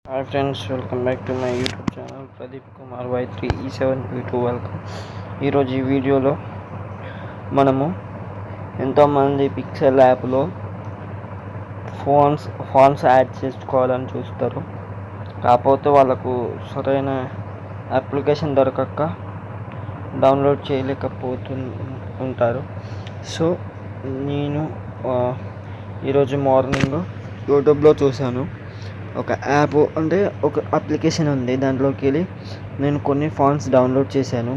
Hi friends, welcome back to my YouTube channel Pradeep Kumar Y3E7V2 welcome. ఈరోజు ఈ వీడియోలో మనము ఎంతోమంది పిక్సెల్ యాప్లో ఫాన్స్ యాడ్ చేసుకోవాలని చూస్తారు. కాకపోతే వాళ్ళకు సరైన అప్లికేషన్ దొరకక డౌన్లోడ్ చేయలేకపోతుంటారు. సో నేను ఈరోజు మార్నింగ్ యూట్యూబ్లో చూశాను. ఒక యాప్ అంటే ఒక అప్లికేషన్ ఉంది. దాంట్లోకి వెళ్ళి నేను కొన్ని ఫాంట్స్ డౌన్లోడ్ చేశాను.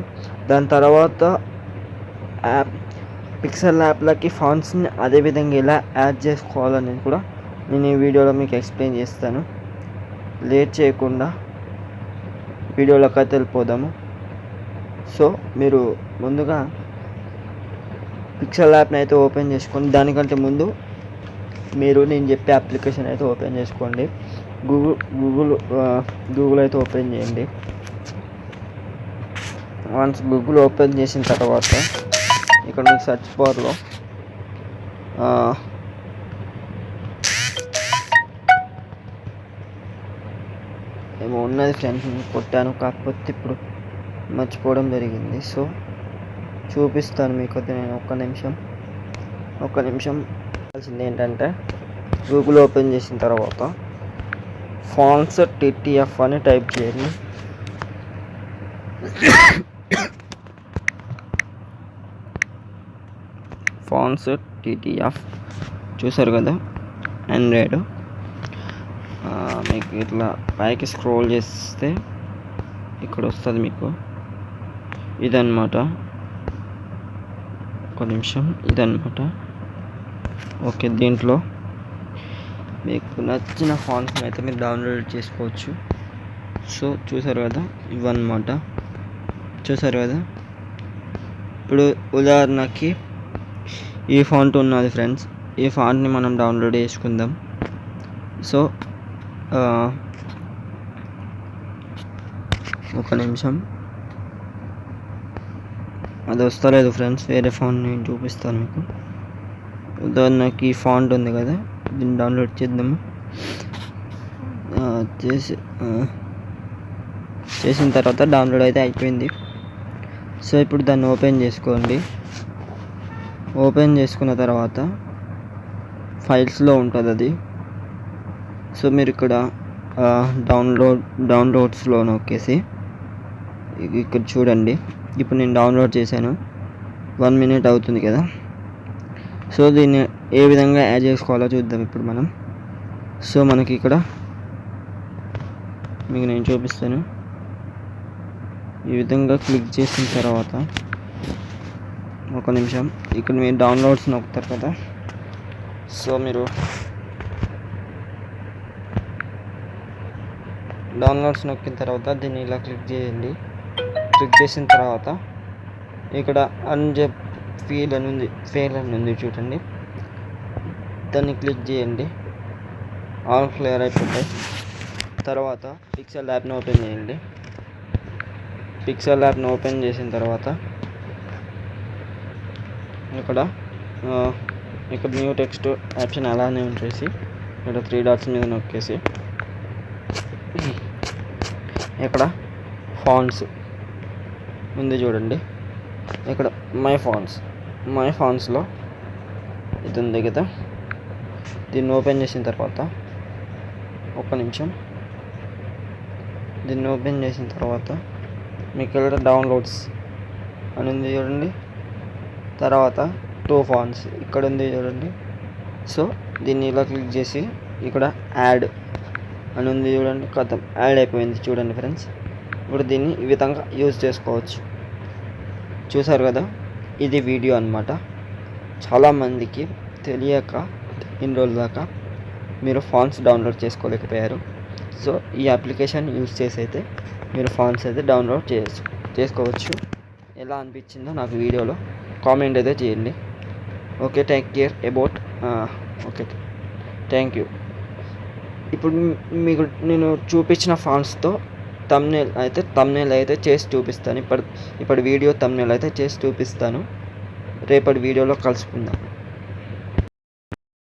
దాని తర్వాత యాప్ పిక్సెల్ యాప్లకి ఫాంట్స్ని అదేవిధంగా ఎలా యాడ్ చేసుకోవాలని కూడా నేను ఈ వీడియోలో మీకు ఎక్స్ప్లెయిన్ చేస్తాను. లేట్ చేయకుండా వీడియోలోకి అయితే వెళ్ళిపోదాము. సో మీరు ముందుగా పిక్సెల్ యాప్ని అయితే ఓపెన్ చేసుకోండి. దానికంటే ముందు మీరు నేను చెప్పే అప్లికేషన్ అయితే ఓపెన్ చేసుకోండి. గూగుల్ అయితే ఓపెన్ చేయండి. వన్స్ గూగుల్ ఓపెన్ చేసిన తర్వాత ఇక్కడ మీకు సెర్చ్ బార్లో ఏమో ఉన్నది ఫ్రెండ్స్, కొట్టాను కాకపోతే ఇప్పుడు మర్చిపోవడం జరిగింది. సో చూపిస్తాను మీకు. నేను ఒక్క నిమిషం ఏంటంటే గూగుల్ ఓపెన్ చేసిన తర్వాత ఫాంట్స్ TTF అని టైప్ చేయండి. ఫాంట్స్ TTF చూసారు కదా, ఆండ్రాయిడ్. మీకు ఇట్లా పైకి స్క్రోల్ చేస్తే ఇక్కడ వస్తుంది మీకు. ఇదన్నమాట, ఒక నిమిషం, ఇదన్నమాట. ఓకే, దీంట్లో మీకు నచ్చిన ఫాంట్స్ని అయితే మీరు డౌన్లోడ్ చేసుకోవచ్చు. సో చూసారు కదా, ఇవన్నమాట. చూసారు కదా, ఇప్పుడు ఉదాహరణకి ఈ ఫాంట్ ఉన్నది ఫ్రెండ్స్. ఈ ఫాంట్ని మనం డౌన్లోడ్ చేసుకుందాం. సో ఒక నిమిషం, అది వస్తలేదు ఫ్రెండ్స్. వేరే ఫాంట్ నేను చూపిస్తాను మీకు. ఉదాహరణకి ఈ ఫాంట్ ఉంది కదా, దీన్ని డౌన్లోడ్ చేద్దాము. చేసిన తర్వాత డౌన్లోడ్ అయితే అయిపోయింది. సో ఇప్పుడు దాన్ని ఓపెన్ చేసుకోండి. ఓపెన్ చేసుకున్న తర్వాత ఫైల్స్లో ఉంటుంది అది. సో మీరు ఇక్కడ డౌన్లోడ్స్లో నొక్కేసి ఇక్కడ చూడండి. ఇప్పుడు నేను డౌన్లోడ్ చేశాను. 1 minute అవుతుంది కదా. సో దీన్ని ఏ విధంగా యాడ్ చేసుకోవాలో చూద్దాం ఇప్పుడు మనం. సో మనకి ఇక్కడ మీకు నేను చూపిస్తాను. ఈ విధంగా క్లిక్ చేసిన తర్వాత ఒక నిమిషం, ఇక్కడ మీరు డౌన్లోడ్స్ నొక్కుతారు కదా. సో మీరు డౌన్లోడ్స్ నొక్కిన తర్వాత దీన్ని ఇలా క్లిక్ చేయండి. క్లిక్ చేసిన తర్వాత ఇక్కడ ఫెయిల్ అని ఉంది చూడండి. దాన్ని క్లిక్ చేయండి. ఆల్ క్లియర్ అయిపోతాయి. తర్వాత పిక్సెల్ యాప్ని ఓపెన్ చేయండి. పిక్సెల్ యాప్ని ఓపెన్ చేసిన తర్వాత ఇక్కడ న్యూ టెక్స్ట్ ఆప్షన్ అలానే ఉంచేసి ఇక్కడ 3 dots మీద నొక్కేసి ఇక్కడ ఫాంట్స్ ఉంది చూడండి. ఇక్కడ మై ఫాంట్స్లో ఇది ఉంది కదా. దీన్ని ఓపెన్ చేసిన తర్వాత ఒక్క నిమిషం, దీన్ని ఓపెన్ చేసిన తర్వాత మీకు ఇక్కడ డౌన్లోడ్స్ అని ఉంది చూడండి. తర్వాత 2 ఫాంట్స్ ఇక్కడ ఉంది చూడండి. సో దీన్ని ఇలా క్లిక్ చేసి ఇక్కడ యాడ్ అని ఉంది చూడండి. కథం యాడ్ అయిపోయింది చూడండి ఫ్రెండ్స్. ఇప్పుడు దీన్ని ఈ విధంగా యూజ్ చేసుకోవచ్చు. చూసారు కదా, ఇది వీడియో అన్నమాట. చాలామందికి తెలియక ఇన్ని రోజుల దాకా మీరు ఫాంట్స్ డౌన్లోడ్ చేసుకోలేకపోయారు. సో ఈ అప్లికేషన్ యూజ్ చేసి అయితే మీరు ఫాంట్స్ అయితే డౌన్లోడ్ చేసుకోవచ్చు. ఎలా అనిపించిందో నాకు వీడియోలో కామెంట్ అయితే చేయండి. Okay, take care about. Okay, thank you. ఇప్పుడు మీకు నేను చూపించిన ఫాంట్స్తో తమ్నేల్ అయితే చేసి చూపిస్తాను. ఇప్పుడు వీడియో తమ్నేల్ అయితే చేసి చూపిస్తాను. రేపటి వీడియోలో కలుసుకుందాం.